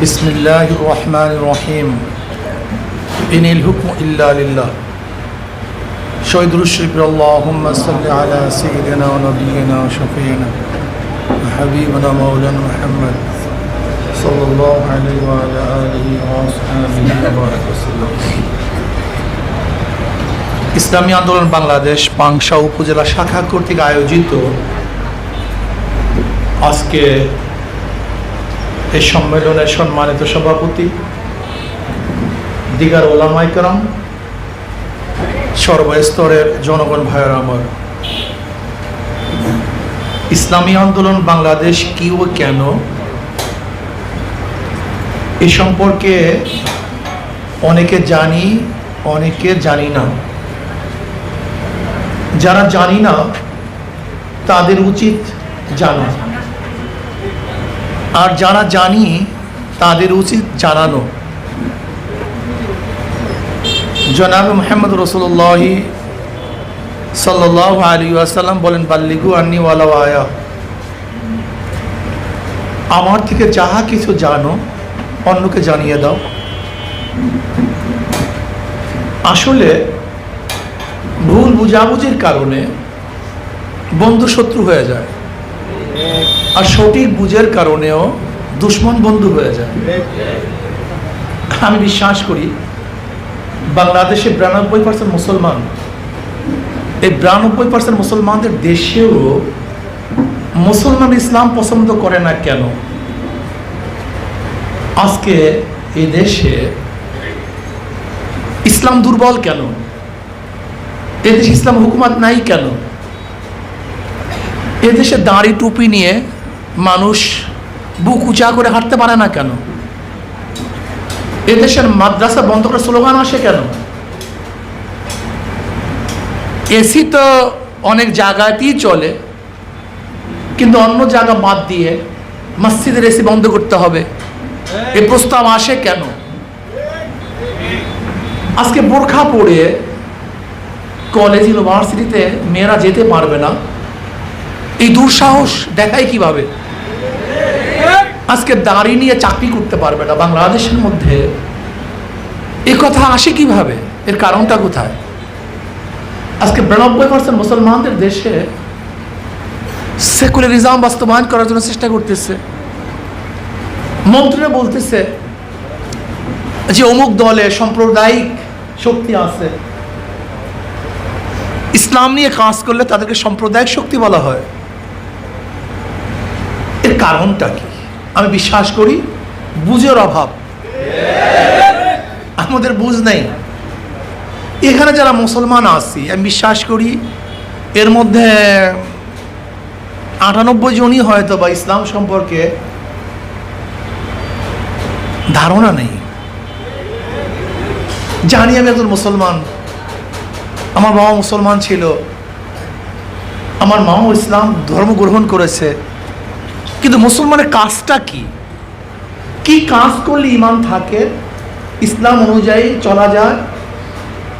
বিসমিল্লাহির রহমানির রহিম। ইনিল হুকমু ইল্লা লিল্লাহ। শহীদুর শরীফ আল্লাহুম্মা সাল্লি আলা সাইয়্যিদিনা ওয়া নাবিয়িনা ওয়া শাফিঈনা ওয়া হাবিবিনা মাওলানা মুহাম্মদ সাল্লাল্লাহু আলাইহি ওয়া আলা আলিহি ওয়া আসহাবিহি ওয়া বারাকা ওয়াসাল্লাম। ইসলামী আন্দোলন বাংলাদেশ পাংশা উপজেলা শাখা কর্তৃক আয়োজিত আজকে এই সম্মেলনের সম্মানিত সভাপতি, দিগার ওলামায়ে কেরাম, সর্বস্তরের জনগণ ভাইয়েরা আমার, ইসলামী আন্দোলন বাংলাদেশ কি ও কেন এ সম্পর্কে অনেকে জানি, অনেকে জানি না। যারা জানি না তাদের উচিত জানা, আর যারা জানি তাদের উচিত জানানো। জনাব মুহাম্মদ রাসূলুল্লাহ সাল্লাল্লাহু আলাইহি ওয়াসাল্লাম বলেন, বাল্লিগু আন্নি ওয়ালাউ আয়া। আমার থেকে যাহা কিছু জানো অন্যকে জানিয়ে দাও। আসলে ভুল বুঝাবুঝির কারণে বন্ধু শত্রু হয়ে যায়, আর সঠিক বুঝের কারণেও দুশ্মন বন্ধু হয়ে যায়। আমি বিশ্বাস করি বাংলাদেশে 92% মুসলমান, এই 92% মুসলমানদের দেশেও মুসলমান ইসলাম পছন্দ করে না কেন? আজকে এই দেশে ইসলাম দুর্বল কেন? এদেশে ইসলাম হুকুমত নাই কেন? এদেশে দাড়ি টুপি নিয়ে মানুষ বুক উঁচা করে হাঁটতে পারে না কেন? এদেশের মাদ্রাসা বন্ধ করে স্লোগান আসে কেন? এসি তো অনেক জায়গাতেই চলে, কিন্তু অন্য জায়গা বাদ দিয়ে মসজিদের এসি বন্ধ করতে হবে, এ প্রস্তাব আসে কেন? আজকে বোরখা পরে কলেজ ইউনিভার্সিটিতে মেয়েরা যেতে পারবে না, এই দুঃসাহস দেখায় কিভাবে? আজকে দাড়ি নিয়ে চাকরি করতে পারবে না বাংলাদেশের মধ্যে, এ কথা আসে কিভাবে? এর কারণটা কোথায়? আজকে 92% মুসলমানদের দেশে সেকুলারিজম বাস্তবায়ন করার জন্য চেষ্টা করতেছে। মন্ত্রীরা বলতেছে যে অমুক দলে সাম্প্রদায়িক শক্তি আছে, ইসলাম নিয়ে কাজ করলে তাদেরকে সাম্প্রদায়িক শক্তি বলা হয়। এর কারণটা কি? আমি বিশ্বাস করি বুঝের অভাব, আমাদের বুঝ নেই। এখানে যারা মুসলমান আছি আমি বিশ্বাস করি এর মধ্যে 98 জনই হয়তো বা ইসলাম সম্পর্কে ধারণা নেই। জানি আমি একজন মুসলমান, আমার বাবা মুসলমান ছিল, আমার মাও ইসলাম ধর্ম গ্রহণ করেছে, কিন্তু মুসলমানের কাজটা কি? কি কাজ করলে ঈমান থাকে, ইসলাম অনুযায়ী চলা যায়,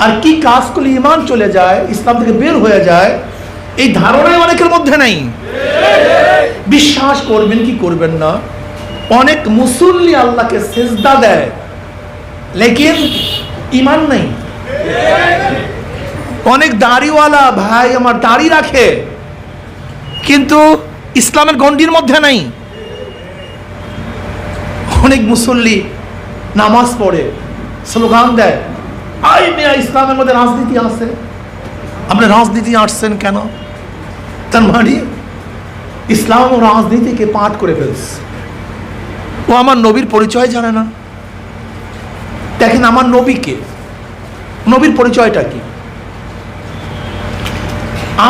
আর কি কাজ করলে ঈমান চলে যায়, ইসলাম থেকে বের হয়ে যায়, এই ধারণাই অনেকের মধ্যে নেই। বিশ্বাস করবেন কি করবেন না, অনেক মুসল্লি আল্লাহকে সিজদা দেয়, লেকিন ঈমান নেই। অনেক দাড়িওয়ালা ভাই আমার দাড়ি রাখে, কিন্তু ইসলামের গণ্ডির মধ্যে নাই। অনেক মুসল্লি নামাজ পড়ে, স্লোগান দেয়, আই মিয়া ইসলামের মধ্যে রাজনীতি আছে। আপনি রাজনীতি আসছেন কেন? তার মানে ইসলাম ও রাজনীতিকে পাঠ করে ফেলছে। ও আমার নবীর পরিচয় জানে না। দেখেন আমার নবীকে, নবীর পরিচয়টা কি?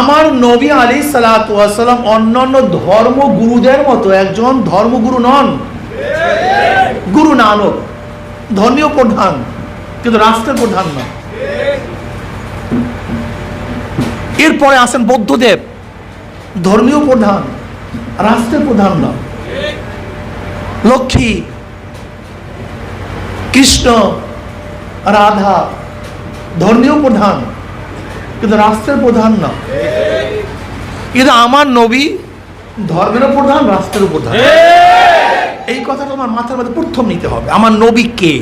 আমার নবী আলাইহিস সালাতু ওয়াস সালাম অন্যান্য ধর্মগুরুদের মতো একজন ধর্মগুরু নন। গুরু নানক ধর্মীয় প্রধান, কিন্তু রাষ্ট্রের প্রধান না। এরপরে আসেন বৌদ্ধদেব, ধর্মীয় প্রধান, রাষ্ট্রের প্রধান না। লক্ষ্মী, কৃষ্ণ, রাধা ধর্মীয় প্রধান, কিন্তু রাষ্ট্রের প্রধান না। কিন্তু আমার নবী ধর্মের প্রধান, রাষ্ট্রের প্রধান। এই কথা তোমার মাথার মধ্যে প্রথম নিতে হবে। আমার নবী কে?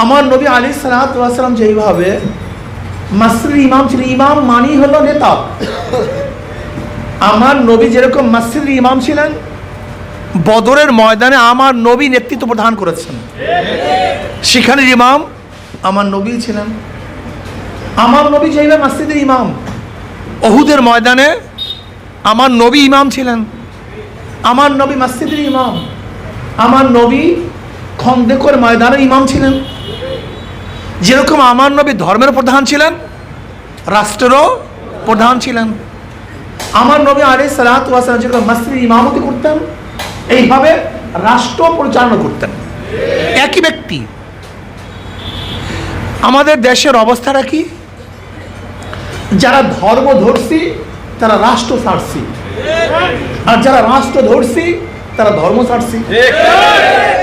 আমার নবী আলাইহিস সালাতু ওয়াস সালাম যেইভাবে মসজিদের ইমাম ছিলেন, ইমাম মানি হলো নেতা। আমার নবী যেরকম মসজিদের ইমাম ছিলেন, বদরের ময়দানে আমার নবী নেতৃত্ব প্রদান করেছেন, সেখানে ইমাম আমার নবী ছিলেন। আমার নবী যেইভাবে মসজিদের ইমাম, উহুদের ময়দানে আমার নবী ইমাম ছিলেন, আমার নবী মসজিদের ইমাম। আমার নবী খন্দকের ময়দানে ইমাম ছিলেন। যেরকম আমার নবী ধর্মের প্রধান ছিলেন, রাষ্ট্রেরও প্রধান ছিলেন। আমার নবী আলাইহিস সালাতু ওয়াস সালাম যেরকম মসজিদের ইমামতি করতেন, এইভাবে রাষ্ট্র পরিচালনা করতেন, একই ব্যক্তি। আমাদের দেশের অবস্থাটা কি? যারা ধর্মধর্ষী তারা রাষ্ট্র ছাড়ছি, আর যারা রাষ্ট্র ধর্ষী তারা ধর্ম ছাড়ছি।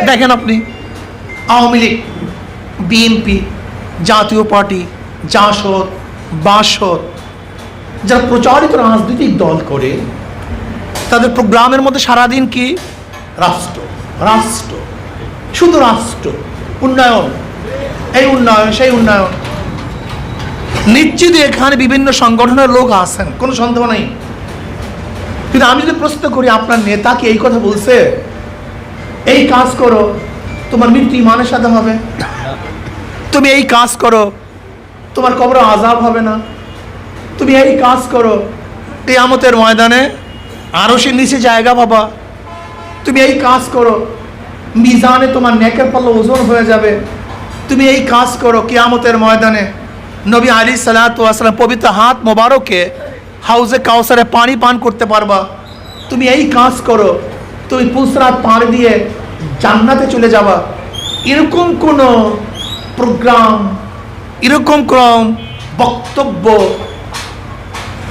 দেখেন আপনি, আওয়ামী লীগ, বিএনপি, জাতীয় পার্টি, জাসদ, বাসদ, যারা প্রচারিত রাজনৈতিক দল করে, তাদের প্রোগ্রামের মধ্যে সারাদিন কি? রাষ্ট্র, রাষ্ট্র, শুধু রাষ্ট্র, উন্নয়ন, এই উন্নয়ন, সেই উন্নয়ন। নিশ্চিত এখানে বিভিন্ন সংগঠনের লোক আছেন, কোনো সন্দেহ নেই। কিন্তু আমি যদি প্রশ্ন করি, আপনার নেতা কি এই কথা বলছে, এই কাজ করো তোমার মৃত্যু ইমানের সাথে হবে, তুমি এই কাজ করো তোমার কবরে আযাব হবে না, তুমি এই কাজ করো কিয়ামতের ময়দানে আরশের নিচে জায়গা পাবা, তুমি এই কাজ করো মিজানে তোমার নেকের পাল্লা ওজন হয়ে যাবে, তুমি এই কাজ করো কিয়ামতের ময়দানে নবী আলাইহিস সালাতু ওয়াস সালাম পবিত্র হাত মোবারকে হাউজে কাউসারে পানি পান করতে পারবা, তুমি এই কাজ করো তুমি পুসরাত পানি দিয়ে জান্নাতে চলে যাবা। এরকম কোনো প্রোগ্রাম, এরকম কোন বক্তব্য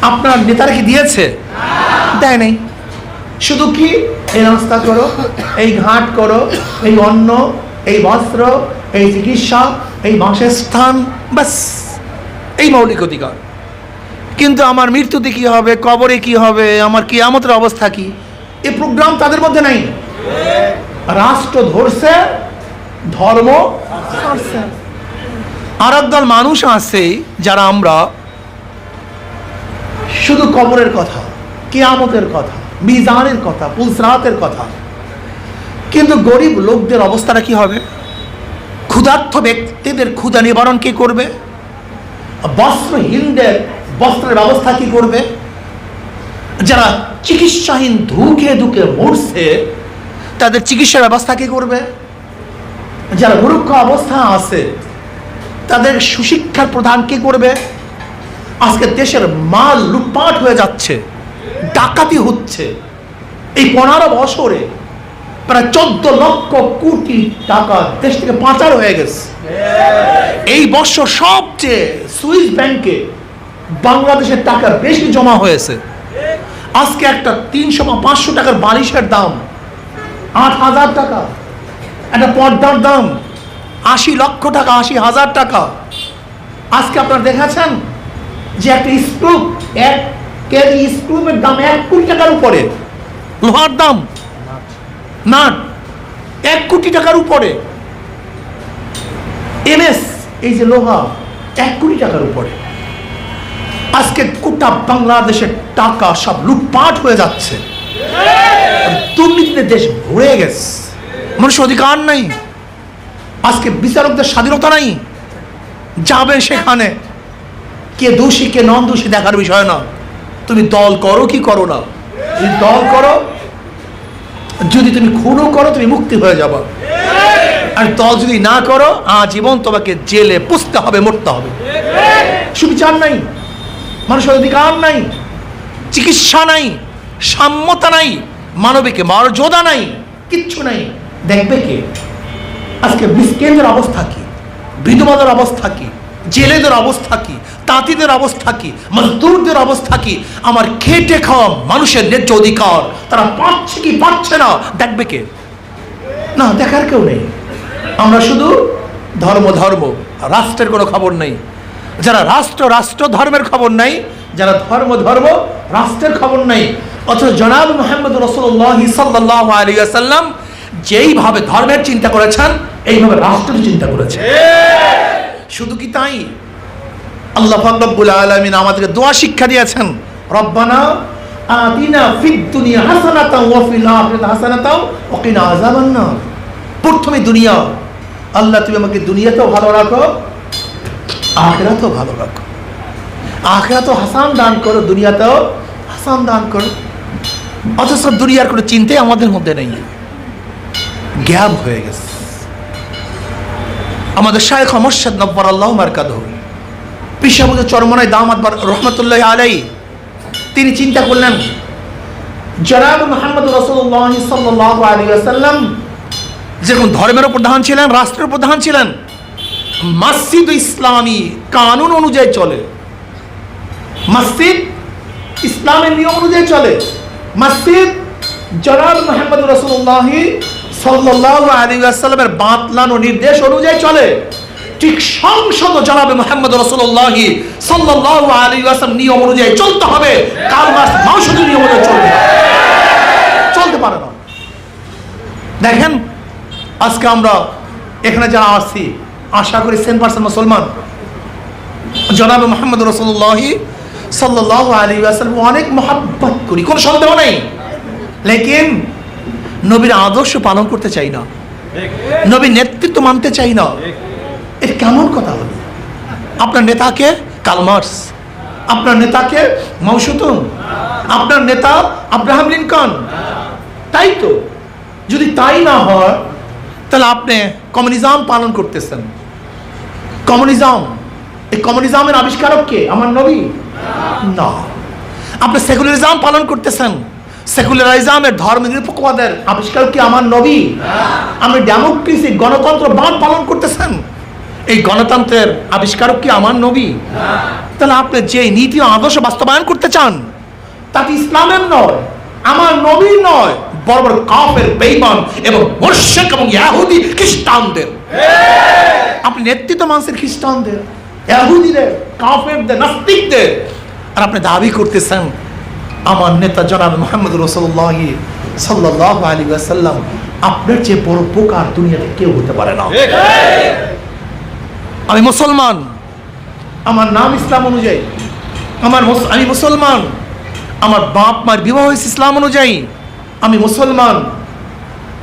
আপনার নেতারা কি দিয়েছে? দেয় নাই। শুধু কি এই রাস্তা করো, এই ঘাট করো, এই অন্ন, এই বস্ত্র, এই চিকিৎসা, এই বাসস্থান, বাস, এই মৌলিক অধিকার। কিন্তু আমার মৃত্যুতে কি হবে, কবরে কি হবে, আমার কিয়ামতের অবস্থা কি, এই প্রোগ্রাম তাদের মধ্যে নাই। রাষ্ট্র ধরছে, ধর্ম ছাড়ছে। আর একদল মানুষ আছে যারা আমরা শুধু কবরের কথা, কিয়ামতের কথা, মিজানের কথা, পুলসরাতের কথা, কিন্তু গরিব লোকদের অবস্থাটা কি হবে? ক্ষুধার্ত ব্যক্তিদের ক্ষুধা নিবারণ কি করবে? বস্ত্রহীনদের বস্ত্রের ব্যবস্থা কি করবে? যারা চিকিৎসাহীন ধুকে ধুকে মরছে তাদের চিকিৎসার ব্যবস্থা কি করবে? যারা মূর্খ অবস্থা আছে তাদের সুশিক্ষার প্রদান কি করবে? আজকে দেশের মাল লুটপাট হয়ে যাচ্ছে, ডাকাতি হচ্ছে। এই 15 বছরে প্রায় 14 লক্ষ কোটি টাকা দেশ থেকে পাচার হয়ে গেছে। এই বছর সবচেয়ে সুইস ব্যাংকে বাংলাদেশের টাকা বেশি জমা হয়েছে। আজকে একটা 300 বা 500 টাকার বালিশের দাম 8,000 টাকা, একটা পর্দার দাম 80 লক্ষ টাকা, 80,000 টাকা। আজকে আপনারা দেখেছেন যে একটা স্ক্রুপ, 1 কেজি স্ক্রুপের দাম 1 কোটি টাকার উপরে, লোহার দাম নাট 1 কোটি টাকার উপরে, এমএস এই যে লোহা 1 কোটি টাকার উপরে। আজকে গোটা বাংলাদেশের টাকা সব লুটপাট হয়ে যাচ্ছে, দুর্নীতিতে দেশ ভরে গেছে, মানুষের অধিকার নাই। আজকে বিচারকদের স্বাধীনতা নাই, যাবে সেখানে কে দোষী কে নন দোষী দেখার বিষয় না, তুমি দল করো কি করো না। যদি দল করো, যদি তুমি খুনও করো, তুমি মুক্তি হয়ে যাবা। আর দল যদি না করো, আজীবন তোমাকে জেলে পুষতে হবে, মরতে হবে। সুবিচার নাই, মানুষের অধিকার নাই, চিকিৎসা নাই, সাম্যতা নাই, মানবিক মর্যাদা নাই, কিচ্ছু নাই। দেখবে কে? আজকে মিসকিনদের অবস্থা কি, বিধবাদের অবস্থা কি, জেলেদের অবস্থা কি, তাঁতিদের অবস্থা কি, মজদুরদের অবস্থা কি? আমার খেটে খাওয়া মানুষের ন্যায্য অধিকার তারা পাচ্ছে কি পাচ্ছে না, দেখবে কে? না, দেখার কেউ নেই। আমরা শুধু ধর্ম ধর্ম, রাষ্ট্রের কোনো খবর নেই। যারা রাষ্ট্র রাষ্ট্র ধর্মের খবর নাই, যারা ধর্ম ধর্ম রাষ্ট্রের খবর নাই, অথচ জনাব মুহাম্মদ রাসূলুল্লাহ সাল্লাল্লাহু আলাইহি ওয়াসাল্লাম যেইভাবে ধর্মের চিন্তা করেছেন এইভাবে রাষ্ট্রের চিন্তা করেছেন। শুধু কি তাই, আল্লাহ পাক রব্বুল আলামিন আমাদেরকে দোয়া শিক্ষা দিয়েছেন, রব্বানা আতিনা ফিদ দুনিয়া হাসানাতাও ওয়া ফিল আখিরাতি হাসানাতাও ওয়া কিনা আযাবান নার। প্রথমে দুনিয়া, আল্লাহ তুমি আমাকে দুনিয়াতেও ভালো রাখো, আখিরাতেও ভালো রাখো। আখিরাতেও হাসান দান করো, দুনিয়াতেও হাসান দান করো। অথচ দুনিয়ার কোনো চিন্তাই আমাদের মধ্যে নেই, গ্যাপ হয়ে গেছে। আমাদের শায়খ মুর্শিদ নব্বরাল্লাহু মারকাদহু পিশাবুদ চরমনাই দামাত রহমাতুল্লাহি আলাইহি তিনি চিন্তা করলেন, জনাব মুহাম্মদ রাসূলুল্লাহ সাল্লাল্লাহু আলাইহি ওয়াসাল্লাম যেরকম ধর্মের প্রধান ছিলেন, রাষ্ট্রের প্রধান ছিলেন, মসজিদ ইসলামী কানুন অনুযায়ী চলে, মসজিদ ইসলামের নিয়ম অনুযায়ী চলে। মসজিদ জনাব মুহাম্মদ রাসূলুল্লাহ সাল্লাল্লাহু আলাইহি ওয়াসাল্লামের বাতলানো নির্দেশ অনুযায়ী চলে। ঠিক সংসদ জনাবে মুহাম্মদ রাসূলুল্লাহ সাল্লাল্লাহু আলাইহি ওয়াসাল্লাম নিয়ম অনুযায়ী চলতে হবে, কালমাস মাউসুদের নিয়ম অনুযায়ী চলতে পারে না। দেখেন আজকে আমরা এখানে যারা আসছি আশা করি 100% মুসলমান। জনাবে মুহাম্মদ রাসূলুল্লাহ সাল্লাল্লাহু আলাইহি ওয়াসাল্লাম অনেক মহব্বত করি, কোনো সন্দেহ নেই, লেকিন নবীর আদর্শ পালন করতে চাই না, নবীর নেতৃত্ব মানতে চাই না। এর কেমন কথা হলো? আপনার নেতাকে কালমার্স, আপনার নেতাকে মাউসুতুন, আপনার নেতা আব্রাহাম লিঙ্কন, তাই তো? যদি তাই না হয় তাহলে আপনি কমিউনিজম পালন করতেছেন। কমিউনিজম, এই কমিউনিজমের আবিষ্কারক কে? আমার নবী না। আপনি সেকুলারিজম পালন করতেছেন, সেকুলারিজমের ধর্ম নিরপেক্ষবাদের আবিষ্কারক কি? আমার নবী। আপনি ডেমোক্রেসি গণতন্ত্রবাদ পালন করতেছেন, এই গণতন্ত্রের আবিষ্কারক কি? আমার নবী। তাহলে আপনি যে নীতি ও আদর্শ বাস্তবায়ন করতে চান তাতে ইসলামের নয়, আমার নবী নয়, বড় বড় কাফের, বেঈমান এবং মুশরিক এবং ইহুদি খ্রিস্টানদের। আপনি নেতৃত্ব মানছেন খ্রিস্টানদের, ইহুদিদের, কাফেরদের, নাস্তিকদের, আর আপনি দাবি করতেছেন আমার নেতা জনাব মুহাম্মদ রাসূলুল্লাহ সাল্লাল্লাহু আলাইহি ওয়াসাল্লাম আপনার চেয়ে বড় উপকার দুনিয়াতে কেউ হতে পারে না। আমি মুসলমান, আমার নাম ইসলাম অনুযায়ী, আমি মুসলমান, আমার বাপ মার বিবাহ হয়েছে ইসলাম অনুযায়ী, আমি মুসলমান,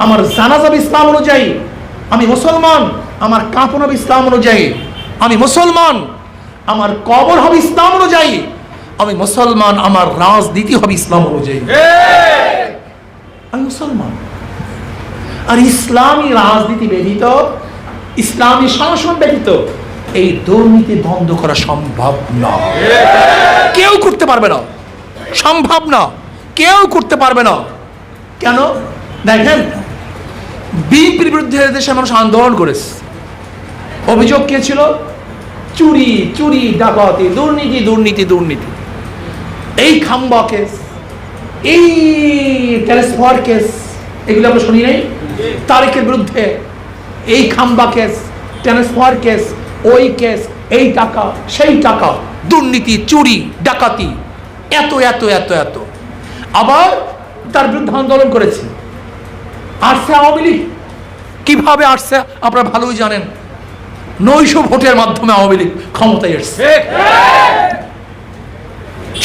আমার জানাজা হবে ইসলাম অনুযায়ী, আমি মুসলমান, আমার কাফন হবে ইসলাম অনুযায়ী, আমি মুসলমান, আমার কবর হবে ইসলাম অনুযায়ী, আমি মুসলমান, আমার রাজনীতি হবে ইসলাম অনুযায়ী। আমি মুসলমান। আর ইসলামী রাজনীতি ব্যতীত, ইসলামী শাসন ব্যতীত এই দুর্নীতি বন্ধ করা সম্ভব না, কেউ করতে পারবে না, সম্ভব না, কেউ করতে পারবে না। কেন? দেখেন বিএনপির বিরুদ্ধে দেশে মানুষ আন্দোলন করেছে, অভিযোগ কে ছিল? চুরি, চুরি, ডাকাতি, দুর্নীতি, দুর্নীতি, দুর্নীতি। এই খাম্বা কেস, এই ট্রান্সফার কেস, এগুলো আমরা শুনি নাই? তারেকের বিরুদ্ধে এই খাম্বা কেস, ট্রান্সফার কেস, ওই কেস, এই টাকা, সেই টাকা, দুর্নীতি, চুরি, ডাকাতি, এত এত এত এত। আবার তার বিরুদ্ধে আন্দোলন করেছে। আসছে আওয়ামী লীগ। কিভাবে আসছে আপনারা ভালোই জানেন, 900 ভোটের মাধ্যমে আওয়ামী লীগ ক্ষমতায় এসছে।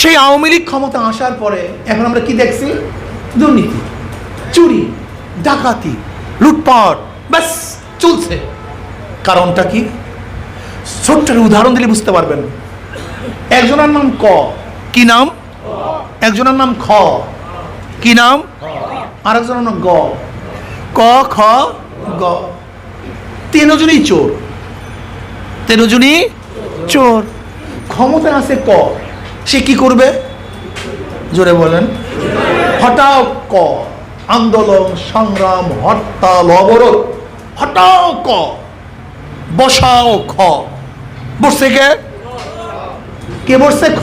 সেই আওয়ামী লীগ ক্ষমতা আসার পরে এখন আমরা কি দেখছি? দুর্নীতি, চুরি, ডাকাতি, লুটপাট, ব্যাস চলছে। কারণটা কি? ছোট্ট উদাহরণ দিলে বুঝতে পারবেন। একজনের নাম ক, কি নাম? একজনের নাম খ, কি নাম? আরেকজনের নাম গ, ক খ গ। তিনজনই চোর, তিনজনই চোর। ক্ষমতা আছে ক, সে কি করবে? জোরে বলেন। হটাও ক, আন্দোলন, সংগ্রাম, হরতাল, অবরোধ, হটাও ক, বসাও খ। বসছে কে? কে বসছে? খ।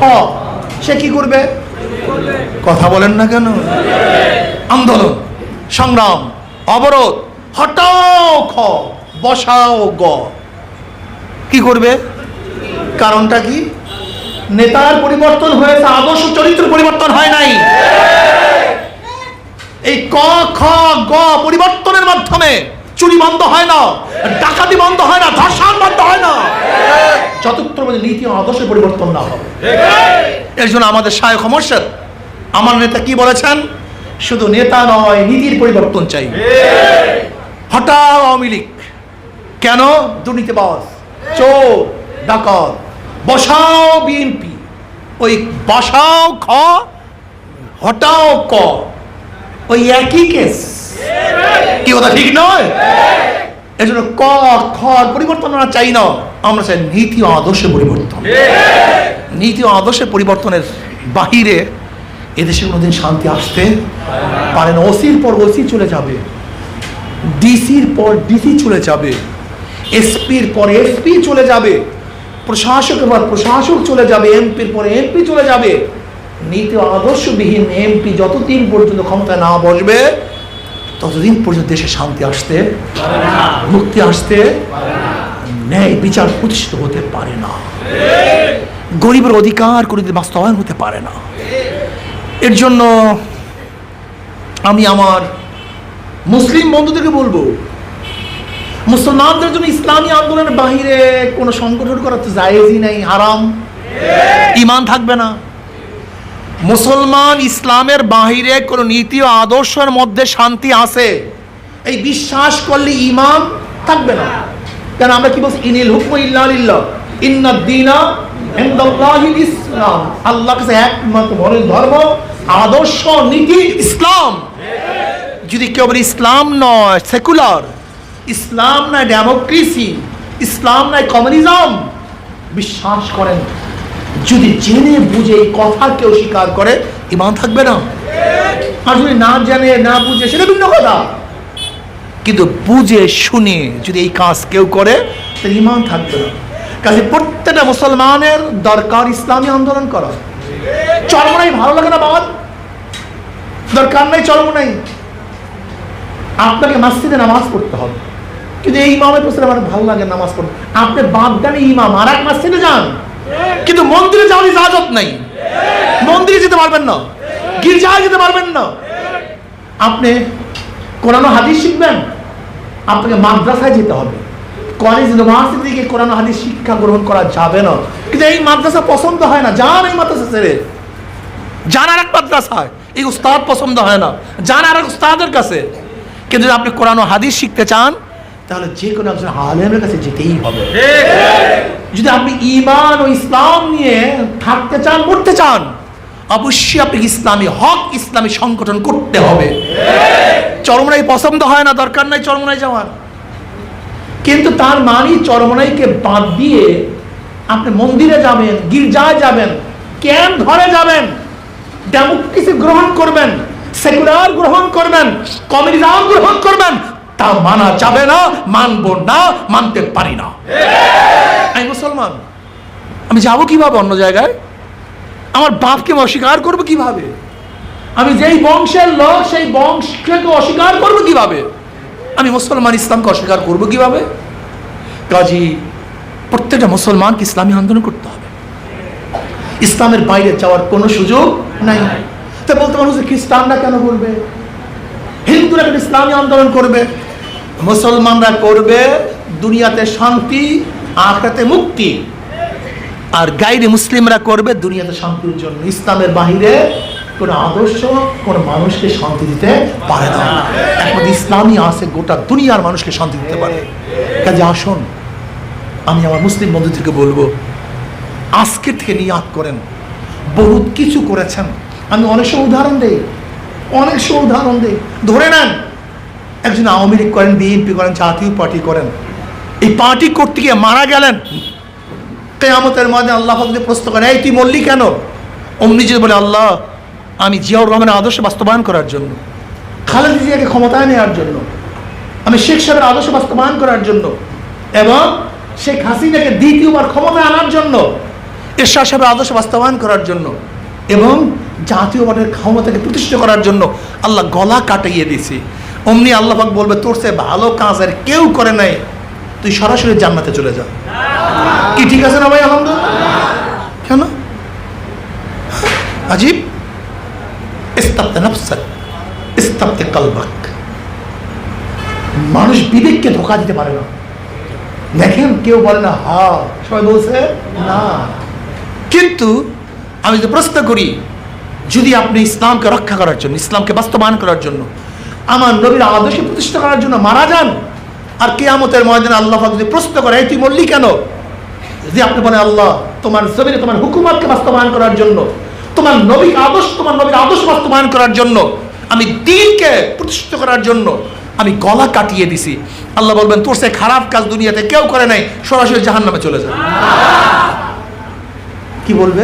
সে কি করবে? কথা বলেন না কেন? আন্দোলন, সংগ্রাম, অবরোধ, হটাও খ, বসাও গ। কি করবে? কারণটা কি? নেতার পরিবর্তন হয়েছে, আদর্শ চরিত্র পরিবর্তন হয় নাই। এই ক খ গ পরিবর্তনের মাধ্যমে চুরি বন্ধ হয় না, ডাকাতি বন্ধ হয় না, ধর্ষণ বন্ধ হয় না, যতক্ষণ পর্যন্ত নীতি ও আদর্শের পরিবর্তন না হবে। এর জন্য আমাদের শায়খ মুর্শিদ, আমার নেতা কি বলেছেন, শুধু নেতা নয়, নীতির পরিবর্তন চাই। হটাও আওয়ামী লীগ, কেন দুর্নীতিবাজ, চোর, ডাকাত, বসাও বিএনপি, ওই বসাও খ, হটাও ক, ওই একই কেস। কি কথা ঠিক নয়? এই জন্য ক খ পরিবর্তন আমরা চাই না, আমরা চাই নীতি ও আদর্শের পরিবর্তন। নীতি ও আদর্শের পরিবর্তনের বাহিরে এদেশে কোনোদিন শান্তি আসতে পারে না। ওসির পর ওসি চলে যাবে, ডিসির পর ডিসি চলে যাবে, এসপির পর এসপি চলে যাবে, প্রশাসকের পর প্রশাসক চলে যাবে, এমপির পর এমপি চলে যাবে। নীতি ও আদর্শবিহীন এমপি যতদিন পর্যন্ত ক্ষমতায় না বসবে ততদিন পর্যন্ত দেশে শান্তি আসতে, মুক্তি আসতে, ন্যায় বিচার প্রতিষ্ঠিত হতে পারে না, গরিবের অধিকার কোনোদিন বাস্তবায়ন হতে পারে না। এর জন্য আমি আমার মুসলিম বন্ধুদেরকে বলবো, মুসলমানদের জন্য ইসলামী আন্দোলনের বাহিরে কোনো সংগঠন করা তো জায়েজই নাই, হারাম, ঈমান থাকবে না। মুসলমান ইসলামের বাহিরে কোনো নীতি ও আদর্শের মধ্যে শান্তি আছে এই বিশ্বাস করলে ঈমান থাকবে না। কারণ আমরা কি বলছি, ইনিল হুকমু ইল্লা লিল্লাহ ইন্নাদ দীনা ইনদাল্লাহিল ইসলাম, আল্লাহর কাছে একমাত্র ধর্ম, আদর্শ, নীতি ইসলাম। যদি কেউ বলে ইসলাম নয় সেকুলার, ইসলাম নয় ডেমোক্রেসি, ইসলাম নয় কমিউনিজম, বিশ্বাস করেন যদি জেনে বুঝে এই কথা কেউ স্বীকার করে ঈমান থাকবে না। আর যদি না জানে না বুঝে সেটা ভিন্ন কথা, কিন্তু বুঝে শুনে যদি এই কাজ কেউ করে তাহলে ঈমান থাকবে না। কাজে প্রত্যেকটা মুসলমানের দরকার ইসলামী আন্দোলন করা। চরমনাই ভালো লাগে না বাবা, দরকার নাই চরমনাই, আপনাকে মসজিদে নামাজ পড়তে হবে, কিন্তু এই ইমামের প্রশ্নে আমার ভালো লাগে নামাজ পড়তে, আপনি বাগদানে ইমাম আর এক মসজিদে যান, কিন্তু মন্দিরে যাওয়ার ইজাজত নাই, মন্দিরে যেতে পারবেন না, গির্জায় যেতে পারবেন না। আপনি কোরআন ও হাদিস শিখবেন, আপনাকে মাদ্রাসায় যেতে হবে, কলেজ ইউনিভার্সিটি থেকে কোরআন ও হাদিস শিক্ষা গ্রহণ করা যাবে না। কিন্তু এই মাদ্রাসা পছন্দ হয় না, যান এই মাদ্রাসা ছেড়ে যান আর এক মাদ্রাসায়, এই উস্তাদ পছন্দ হয় না, যান আর এক উস্তাদের কাছে। কিন্তু যদি আপনি কোরআন ও হাদিস শিখতে চান তাহলে যে কোনো একজন আলেমের কাছে যেতেই হবে। যদি আপনি ঈমান ও ইসলাম নিয়ে থাকতে চান, মরতে চান, অবশ্যই আপনি ইসলামী হক, ইসলামী সংগঠন করতে হবে। চরমনাই পছন্দ হয় না, দরকার নাই চরমনাই যাওয়ার, কিন্তু তার মানে চরমনাইকে বাদ দিয়ে আপনি মন্দিরে যাবেন, গির্জায় যাবেন, ক্যাম্প ঘরে যাবেন, ডেমোক্রেসি গ্রহণ করবেন, সেকুলার গ্রহণ করবেন, কমিউনিজম গ্রহণ করবেন, তা মানা যাবে না, মানব না, মানতে পারি না। আমি মুসলমান, আমি যাব কিভাবে অন্য জায়গায়? আমার বাপকে অস্বীকার করবো কিভাবে? আমি যেই বংশের লোক সেই বংশকে অস্বীকার করবো কিভাবে? আমি মুসলমান, ইসলামকে অস্বীকার করবো কিভাবে? কাজী প্রত্যেকটা মুসলমানকে ইসলামী আন্দোলন করতে হবে, ইসলামের বাইরে যাওয়ার কোনো সুযোগ নাই। তা বলতে মানুষ খ্রিস্টানরা কেন করবে, হিন্দুরা কেন ইসলামী আন্দোলন করবে? মুসলমানরা করবে দুনিয়াতে শান্তি, আখিরাতে মুক্তি, আর গাইরে মুসলিমরা করবে দুনিয়াতে শান্তির জন্য। ইসলামের বাহিরে কোনো আদর্শ কোনো মানুষকে শান্তি দিতে পারে না, একমাত্র ইসলামই আছে গোটা দুনিয়ার মানুষকে শান্তি দিতে পারে। কাজে আসুন, আমি আমার মুসলিম বন্ধুদেরকে বলবো, আজকে থেকে নিয়াত করেন, বহুত কিছু করেছেন। আমি অনেক সময় উদাহরণ দেই, অনেক সময় উদাহরণ দেই। ধরে নেন একজন আওয়ামী লীগ করেন, বিএনপি করেন, জাতীয় পার্টি করেন, এই পার্টি করতে গিয়ে মারা গেলেন, কিয়ামতের ময়দানে আল্লাহ পাক প্রশ্ন করেন, এই তুই মরলি কেন? অমনি যদি বলে, আল্লাহ আমি জিয়াউর রহমানের আদর্শ বাস্তবায়ন করার জন্য, খালেদা জিয়াকে ক্ষমতায় নেওয়ার জন্য, আমি শেখ সাহেবের আদর্শ বাস্তবায়ন করার জন্য, এবং শেখ হাসিনাকে দ্বিতীয়বার ক্ষমতায় আনার জন্য, এরশাদ সাহেবের আদর্শ বাস্তবায়ন করার জন্য, এবং জাতীয় পার্টির ক্ষমতাকে প্রতিষ্ঠিত করার জন্য আল্লাহ গলা কাটাইয়ে দিয়েছি। অমনি আল্লাহ পাক বলবে, তোর সে ভালো কাজ আর কেউ করে নাই, তুই সরাসরি জান্নাতে চলে যা। কি ঠিক আছে না ভাই? আলহামদুলিল্লাহ। কেন আজীব? ইস্তাবতা নাফসাক ইস্তাফতি কলবাক। মানুষ বিবেককে ধোঁকা দিতে পারে না। দেখেন কেউ বলে না হা, সবাই বলছে না। কিন্তু আমি যদি প্রশ্ন করি, যদি আপনি ইসলামকে রক্ষা করার জন্য, ইসলামকে বাস্তবায়ন করার জন্য, আমার নবীর আদর্শ প্রতিষ্ঠা করার জন্য মারা যান, আর কিয়ামতের ময়দানে আল্লাহ পাক যদি প্রশ্ন করে এই তুই মরলি কেন, যদি আপনি বলেন আল্লাহ তোমার জমিনে তোমার হুকুমতকে বাস্তবায়ন করার জন্য, তোমার নবীর আদর্শ বাস্তবায়ন করার জন্য, আমি দ্বীনকে প্রতিষ্ঠিত করার জন্য আমি গলা কাটিয়ে দিছি, আল্লাহ বলবেন তোর সে খারাপ কাজ দুনিয়াতে কেউ করে নাই, সরাসরি জাহান্নামে চলে যাবে। কি বলবে?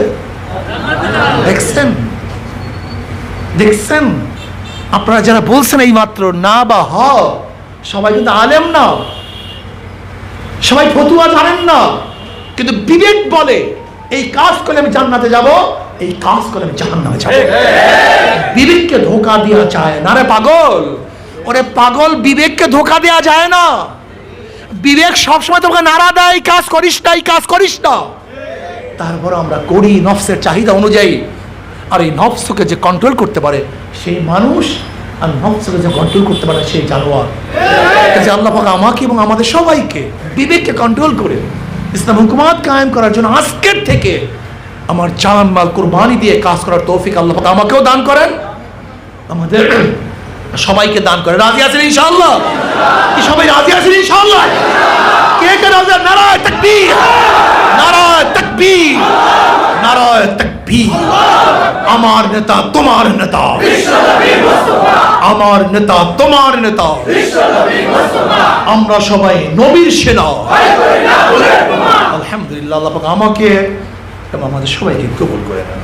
দেখছেন দেখছেন আপনারা যারা বলছেন এই মাত্র না বা হ, সবাই কিন্তু আলেম না, সবাই ফতুয়া জানেন না, কিন্তু বিবেক বলে এই কাজ করলে আমি জান্নাতে যাব, এই কাজ করলে আমি জাহান্নামে যাব। বিবেককে ধোঁকা দেওয়া যায় না রে পাগল। ওরে পাগল, বিবেককে ধোঁকা দেওয়া যায় না। বিবেক সবসময় তোমাকে নাড়া দেয়, কাজ করিস না, এই কাজ করিস না। তারপর আমরা করি নফসের চাহিদা অনুযায়ী। আর এই নফসকে যে কন্ট্রোল করতে পারে সেই মানুষ, আর নফসকে যে কন্ট্রোল করতে পারে সেই জানোয়ার। যে আল্লাহ পাক আমাকে এবং আমাদের সবাইকে বিবেককে কন্ট্রোল করে ইসলাম হুকুমাত কায়েম করার জন্য আজকের থেকে আমার জান মাল কুরবানি দিয়ে কাজ করার তৌফিক আল্লাহ পাক আমাকেও দান করেন, আমাদের সবাইকে দান করেন। রাজি আছেন ইনশাআল্লাহ? কি সবাই রাজি আছেন ইনশাআল্লাহ? কে কে রাজি? নারায়ে তাকবীর, নারায়ে তাকবীর, নারায়ে তাকবীর। আমার নেতা তোমার নেতা, আমার নেতা তোমার নেতা, আমরা সবাই নবীর সেনা। আলহামদুলিল্লাহ, আল্লাহ পাক আমাকে এবং আমাদের সবাইকে কবুল করে নেন।